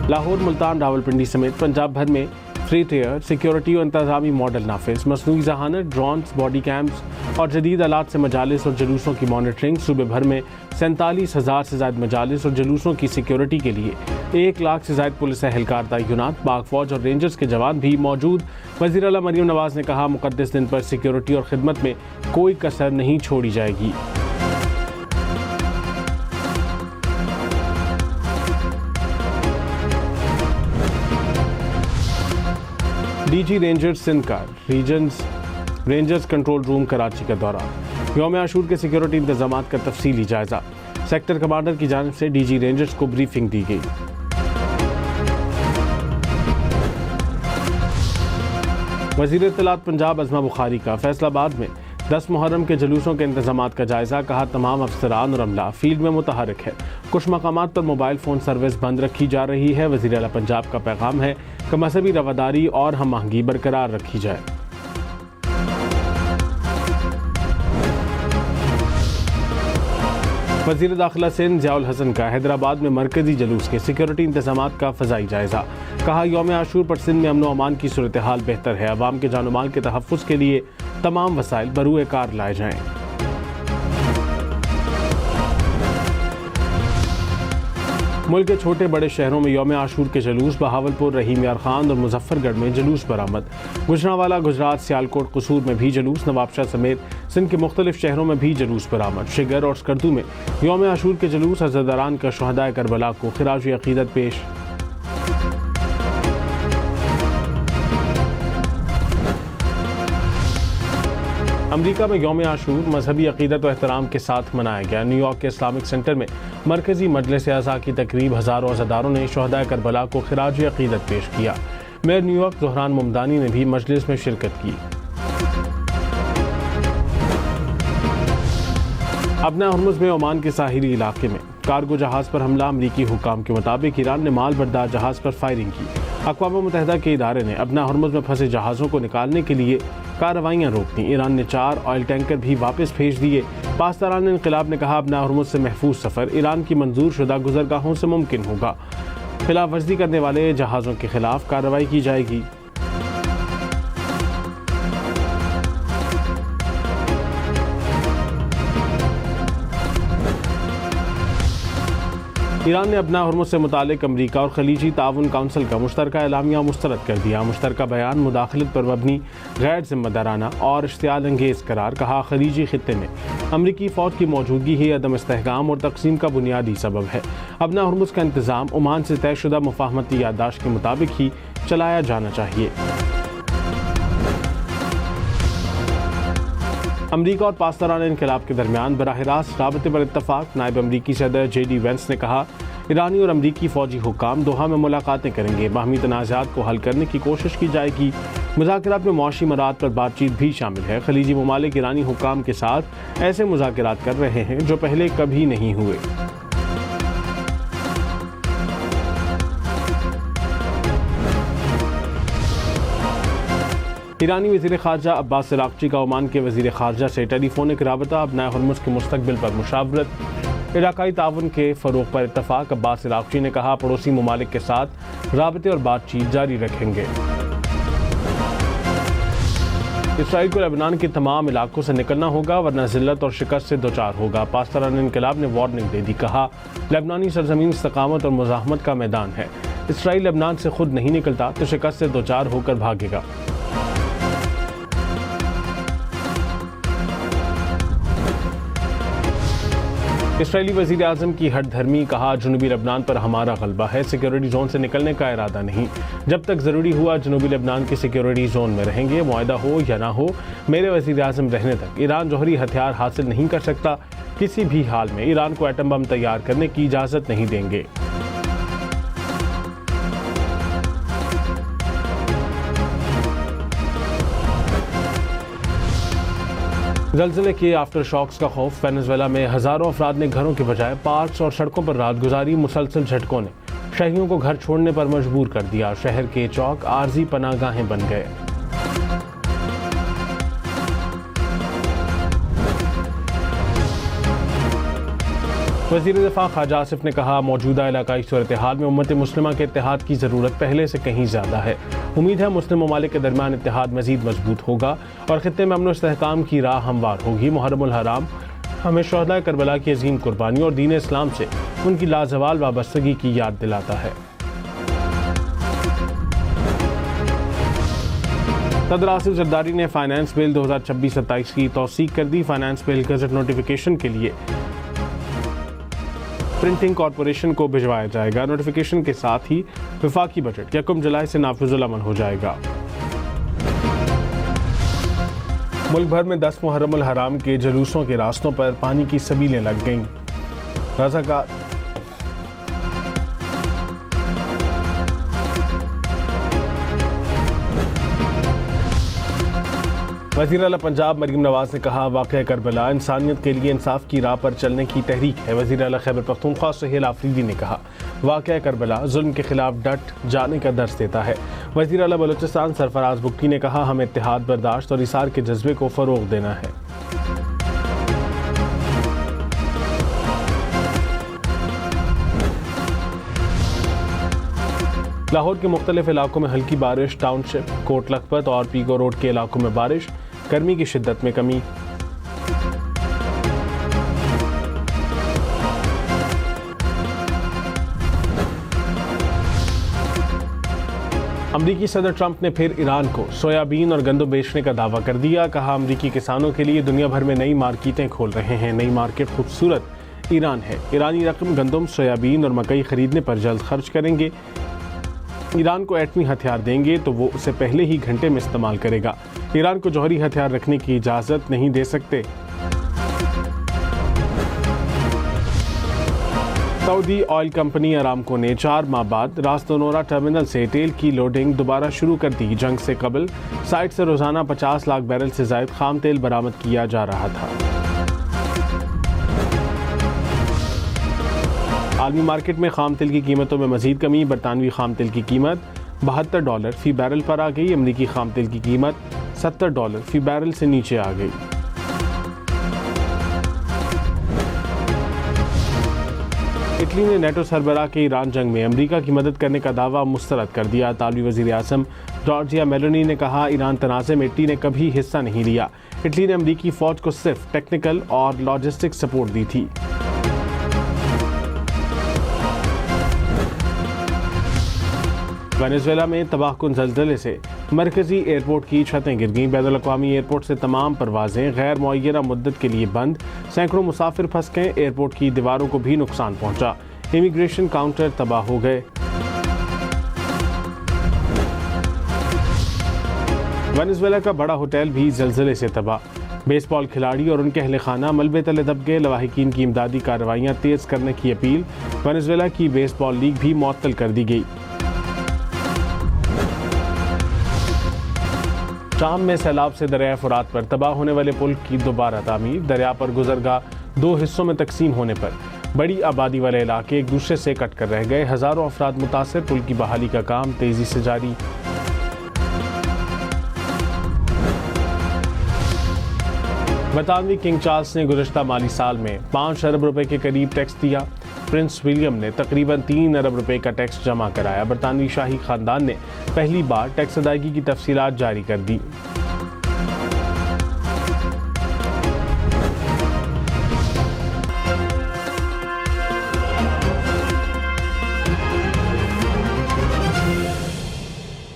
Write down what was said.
लाहौर, मुल्तान, रावलपिंडी समेत पंजाब भर में फ्री टेयर सिक्योरिटी और इंतजामी मॉडल नाफिज, मसनूई जहानत, ड्रोन्स, बॉडी कैम्स और जदीद आलात से मजालिस और जुलूसों की मॉनिटरिंग। सूबे भर में 47,000 से ज़ायद मजालिस और जुलूसों की सिक्योरिटी के लिए 1 लाख से ज़ायद पुलिस एहलकार तैनात, पाक फौज और रेंजर्स के जवान भी मौजूद। वज़ीर आला मरियम नवाज़ ने कहा, मुक़द्दस दिन पर सिक्योरिटी और खिदमत में कोई कसर नहीं छोड़ी जाएगी। डीजी रेंजर्स सिंध का रेंजर्स कंट्रोल रूम कराची का दौरा। यौम आशूर के सिक्योरिटी इंतजामात का तफसीली जायजा। सेक्टर कमांडर की जानिब से डीजी रेंजर्स को ब्रीफिंग दी गई। वज़ीर इत्तलात पंजाब अज़मा बुखारी का फैसलाबाद में 10 मुहर्रम के जुलूसों के इंतजामात का जायजा। कहा, तमाम अफसरान और अमला फील्ड में मुतहर्रिक है। कुछ मकामात पर मोबाइल फ़ोन सर्विस बंद रखी जा रही है। वज़ीर आला पंजाब का पैगाम है कि मजहबी रवादारी और हम आहंगी बरकरार रखी जाए। वज़ीर दाखिला सिंध ज़ियाउल हसन का हैदराबाद में मरकजी जुलूस के सिक्योरिटी इंतजामात का फ़ज़ाई जायज़ा। कहा, यौम आशूर पर सिंध में अमन व अमान की सूरत हाल बेहतर है। अवाम के जान माल के तहफ़्फ़ुज़ के लिए तमाम वसाइल बरूए कार लाए जाएँ। मुल्क के छोटे बड़े शहरों में यौम आशूर के जुलूस। बहावलपुर, रहीम यार खान और मुजफ्फरगढ़ में जुलूस बरामद। गुजरांवाला, गुजरात, सियालकोट, कसूर में भी जुलूस। नवाबशाह समेत सिंध के मुख्तलिफ शहरों में भी जुलूस बरामद। शिगर और स्कर्दू में यौम आशूर के जुलूस। अज़ादारान का शुहदाए करबला को खिराज अक़ीदत पेश। अमरीका में यौम आशूर मजहबी अक़ीदत व एहतराम के साथ मनाया गया। न्यूयॉर्क के इस्लामिक सेंटर में मरकजी मजलिस आज़ा की तकरीब। हज़ारों अज़ादारों ने शुहदाए करबला को खिराज अक़ीदत पेश किया। मेयर न्यूयॉर्क ज़ोहरान मुमदानी ने भी मजलिस में शिरकत की। अपना हुर्मुज़ में ओमान के साहिली इलाके में कार्गो जहाज़ पर हमला। अमरीकी हुकाम के मुताबिक ईरान ने माल बरदार जहाज़ पर फायरिंग की। अक़वाम मुत्तहिदा के इदारे ने अपना हुर्मुज़ में फंसे जहाज़ों को निकालने के लिए कार्रवाइयाँ रोक दी। ईरान ने 4 ऑयल टैंकर भी वापस भेज दिए। पासदारान इनक़िलाब ने कहा, अपना हुर्मुज़ से महफूज सफ़र ईरान की मंजूर शुदा गुज़रगाहों से मुमकिन होगा। खिलाफ वर्जी करने वाले जहाज़ों के खिलाफ कार्रवाई की जाएगी। ईरान ने अपना हुर्मुज़ से मुतालिक अमरीका और खलीजी ताउन काउंसिल का मुश्तरका एलामिया मुस्तरद कर दिया। मुश्तरका बयान मुदाखलत पर मबनी, गैर ज़िम्मेदाराना और इश्तियाल अंगेज़ करार। कहा, खलीजी खित्ते में अमरीकी फ़ौज की मौजूदगी ही अदम इस्तेहकाम और तकसीम का बुनियादी सबब है। अपना हुर्मुज़ का इंतज़ाम ओमान से तयशुदा मुफाहमती याददाश्त के मुताबिक ही चलाया जाना चाहिए। अमरीका और पासदारान इनक़िलाब के दरमियान बराह रास्त राबते पर इत्तफ़ाक़। नायब अमरीकी सदर JD वेंस ने कहा, ईरानी और अमरीकी फ़ौजी हुकाम दोहा में मुलाकातें करेंगे। बाहमी तनाज़ात को हल करने की कोशिश की जाएगी। मुज़ाकरात में मुआशी मराद पर बातचीत भी शामिल है। खलीजी ममालिक ईरानी हुकाम के साथ ऐसे मुज़ाकरात कर रहे हैं जो पहले कभी नहीं हुए। ईरानी वज़ीर ख़ारजा अब्बास इराक़ची का ओमान के वज़ीर ख़ारजा से टेलीफोनिक राबता। अपना हुर्मुज़ के मुस्तक़बिल पर मुशावरत। इलाक़ाई ताउन के फ़रोग़ पर इत्तफ़ाक़। अब्बास इराक़ची ने कहा, पड़ोसी ममालिक के साथ राबते और बातचीत जारी रखेंगे। इसराइल को लेबनान के तमाम इलाकों से निकलना होगा वरना ज़िल्लत और शिकस्त से दोचार होगा। पासदारान इनक़िलाब ने वार्निंग दे दी। कहा, लेबनानी सरज़मीन इस्तकामत और मुज़ाहमत का मैदान है। इसराइल लेबनान से खुद नहीं निकलता तो शिकस्त से दोचार होकर भागेगा। इसराइली वज़ीर आज़म की हट धर्मी। कहा, जनूबी लेबनान पर हमारा गलबा है, सिक्योरिटी जोन से निकलने का इरादा नहीं। जब तक ज़रूरी हुआ जनूबी लेबनान के सिक्योरिटी जोन में रहेंगे। मुआहदा हो या ना हो, मेरे वज़ीर आज़म रहने तक ईरान जौहरी हथियार हासिल नहीं कर सकता। किसी भी हाल में ईरान को एटम बम तैयार करने की इजाज़त नहीं देंगे। ज़लज़ले के आफ्टर शॉक्स का खौफ। वेनेज़ुएला में हज़ारों अफराद ने घरों के बजाय पार्क्स और सड़कों पर रात गुजारी। मुसलसल झटकों ने शहरियों को घर छोड़ने पर मजबूर कर दिया। शहर के चौक आर्जी पनाहगाहें बन गए। वज़ीर दिफ़ा ख्वाजा आसिफ ने कहा, मौजूदा इलाकाई सूरत हाल में उम्मत मुस्लिमा के इत्तेहाद की ज़रूरत पहले से कहीं ज़्यादा है। उम्मीद है मुस्लिम ममालिक के दरमियान इत्तेहाद मज़ीद मजबूत होगा और ख़ित्ते में अमन व इस्तेहकाम की राह हमवार होगी। मुहर्रमुल हराम हमें शहदाए करबला की अजीम कुर्बानी और दीन इस्लाम से उनकी लाजवाल वाबस्तगी की याद दिलाता है। सदर आसिफ जरदारी ने फाइनेंस बिल 2026-27 की तौसीक कर दी। फाइनेंस बिल गजट नोटिफिकेशन के लिए प्रिंटिंग कॉरपोरेशन को भिजवाया जाएगा। नोटिफिकेशन के साथ ही वफाकी बजट 1 जुलाई से नाफिजुल अमल हो जाएगा। मुल्क भर में 10 मुहर्रमुल हराम के जुलूसों के रास्तों पर पानी की सबीलें लग गईं। रज़ाकार वज़ीर आला पंजाब मरीम नवाज ने कहा, वाक़या करबला इंसानियत के लिए इंसाफ की राह पर चलने की तहरीक है। वज़ीर आला खैबर पख्तूनख्वा सुहेल आफरीदी ने कहा, वाक़या करबला जुल्म के खिलाफ डट जाने का दर्स देता है। वज़ीर आला बलूचिस्तान सरफराज बुक्की ने कहा, हमें इत्तेहाद, बर्दाश्त और इसार के जज्बे को फ़रोग़ देना है। लाहौर के मुख्तलिफ इलाकों में हल्की बारिश, टाउनशिप, कोट लखपत और पीको रोड के इलाकों में बारिश, गर्मी की शिद्दत में कमी। अमरीकी सदर ट्रंप ने फिर ईरान को सोयाबीन और गंदम बेचने का दावा कर दिया। कहा, अमरीकी किसानों के लिए दुनिया भर में नई मार्केटें खोल रहे हैं। नई मार्केट खूबसूरत ईरान है। ईरानी रकम गंदम, सोयाबीन और मकई खरीदने पर जल्द खर्च करेंगे। ईरान को एटमी हथियार देंगे तो वो उसे पहले ही घंटे में इस्तेमाल करेगा। ईरान को जौहरी हथियार रखने की इजाज़त नहीं दे सकते। सऊदी ऑयल कंपनी अरामको ने 4 माह बाद रास्तोनोरा टर्मिनल से तेल की लोडिंग दोबारा शुरू कर दी। जंग से कबल साइट से रोजाना 50 लाख बैरल से ज़ायद खाम तेल बरामद किया जा रहा था। आलमी मार्केट में खाम तेल की कीमतों में मजीद कमी। बरतानवी खाम तेल की कीमत $72 फी बैरल पर आ गई। अमरीकी खाम तेल की कीमत $70 फी बैरल से नीचे आ गई। इटली ने नेटो सरबराह के ईरान जंग में अमरीका की मदद करने का दावा मुस्तरद कर दिया। इतालवी वज़ीर आज़म जॉर्जिया मेलोनी ने कहा, ईरान तनाज़े में इटली ने कभी हिस्सा नहीं लिया। इटली ने अमरीकी फ़ौज को सिर्फ टेक्निकल और लॉजिस्टिक सपोर्ट दी थी। वेनेजुएला में तबाहकुन ज़ल्ज़ले से मरकज़ी एयरपोर्ट की छतें गिर गईं। बैनुल-अक़वामी एयरपोर्ट से तमाम परवाज़ें गैर मुअय्यना मुद्दत के लिए बंद। सैकड़ों मुसाफिर फंस गए। एयरपोर्ट की दीवारों को भी नुकसान पहुंचा। इमिग्रेशन काउंटर तबाह हो गए। वेनेजुएला का बड़ा होटल भी ज़ल्ज़ले से तबाह। बेसबॉल खिलाड़ी और उनके अहले खाना मलबे तले दब गए। लवाहिकीन की इमदादी कार्रवाइयाँ तेज़ करने की अपील। वेनेजुएला की बेसबॉल लीग भी मुअत्तल कर दी गई। शाम में सैलाब से दरिया फुरात पर तबाह होने वाले पुल की दोबारा तामीर। दरिया पर गुजरगाह 2 हिस्सों में तकसीम होने पर बड़ी आबादी वाले इलाके एक दूसरे से कट कर रह गए। हज़ारों अफराद मुतासिर। पुल की बहाली का काम तेजी से जारी। बरतानवी किंग चार्ल्स ने गुज़श्ता माली साल में 5 अरब रुपए के करीब टैक्स दिया। प्रिंस विलियम ने तकरीबन 3 अरब रुपए का टैक्स जमा कराया। बरतानवी शाही खानदान ने पहली बार टैक्स अदायगी की तफसीलात जारी कर दी।